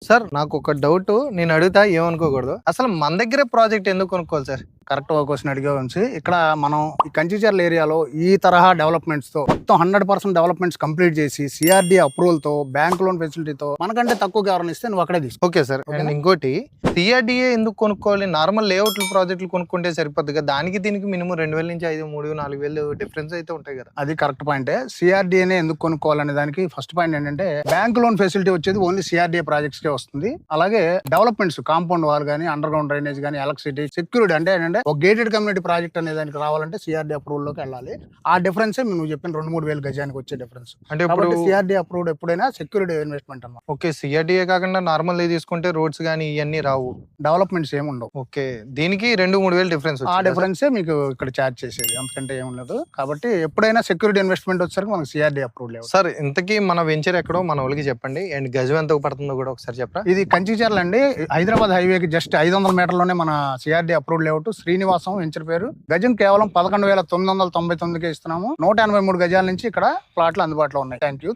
Sir నాకు ఒక doubt నేను అడుగుతా ఏమనుకోకూడదు. అసలు మన దగ్గరే ప్రాజెక్ట్ ఎందుకు కొనుక్కోవాలి సార్? కరెక్ట్ క్వశ్చన్ అడిగే ఉంచి ఇక్కడ మనం ఈ కంచిచర్ల ఏరియాలో ఈ తరహా డెవలప్మెంట్స్ తో మొత్తం 100% డెవలప్మెంట్స్ కంప్లీట్ చేసి సిఆర్డి అప్రూవల్ తో బ్యాంక్ లోన్ ఫెసిలిటీతో మనకంటే తక్కువ ఎవరైనా ఇస్తే నువ్వు అక్కడే తీసుకో. Okay sir. అండ్ ఇంకోటి సిఆర్డిఏ ఎందుకు కొనుక్కోవాలి? నార్మల్ లేఅవుట్లు ప్రాజెక్టులు కొనుక్కుంటే సరిపోద్ది కదా. దానికి దీనికి మినిమం 2,000 నుంచి 5, 3, 4,000 డిఫరెన్స్ అయితే ఉంటాయి కదా. అది కరెక్ట్ పాయింటే. సిఆర్డిఏనే ఎందుకు కొనుక్కోవాలనే దానికి ఫస్ట్ పాయింట్ ఏంటంటే బ్యాంక్ లోన్ ఫెసిలిటీ వచ్చేది ఓన్లీ సిఆర్డిఏ ప్రాజెక్ట్స్ కే వస్తుంది. అలాగే డెవలప్మెంట్స్ కాంపౌండ్ వాల్ కానీ అండర్ గ్రౌండ్ డ్రైనేజ్ కానీ ఎలక్ట్రిసిటీ సెక్యూరిటీ అంటే ఏంటంటే ఒక గేటెడ్ కమ్యూనిటీ ప్రాజెక్ట్ అనే దానికి రావాలంటే సిఆర్డి అప్రూవల్ లోకి వెళ్ళాలి. ఆ డిఫరెన్స్ నువ్వు చెప్పిన 2-3 వేల గజానికి వచ్చే డిఫరెన్స్. అంటే ఇప్పుడు సిఆర్డి అప్రూవ్డ్ ఎప్పుడైనా సెక్యూరిటీ ఇన్వెస్ట్మెంట్ అన్నమాట. ఓకే, సిఆర్డిఏ కాకుండా నార్మల్ తీసుకుంటే రోడ్స్ కానీ ఇవన్నీ రావు, డెవలప్మెంట్స్ ఏమి ఉండవు. ఓకే, దీనికి 2-3 వేలు డిఫరెన్స్. ఆ డిఫరెన్సే మీకు ఇక్కడ ఛార్జ్ చేసేది, అంతకంటే ఏమి ఉండదు. కాబట్టి ఎప్పుడైనా సెక్యూరిటీ ఇన్వెస్ట్మెంట్ వచ్చేసరికి మనకి సిఆర్డి అప్రూవ్ లేదు. సార్ ఇంతకీ మన వెంచర్ ఎక్కడో మన వాళ్ళకి చెప్పండి. అండ్ గజం ఎంత పడుతుందో కూడా ఒకసారి చెప్పరా? ఇది కంచిచర్ల అండి, హైదరాబాద్ హైవేకి జస్ట్ 500 మీటర్లోనే మన CRD approve layout. Srinivasam venture పేరు. గజం కేవలం 11,999కే ఇస్తున్నాము. 183 గజాల నుంచి ఇక్కడ ప్లాట్లు అందుబాటులో ఉన్నాయి. Thank you.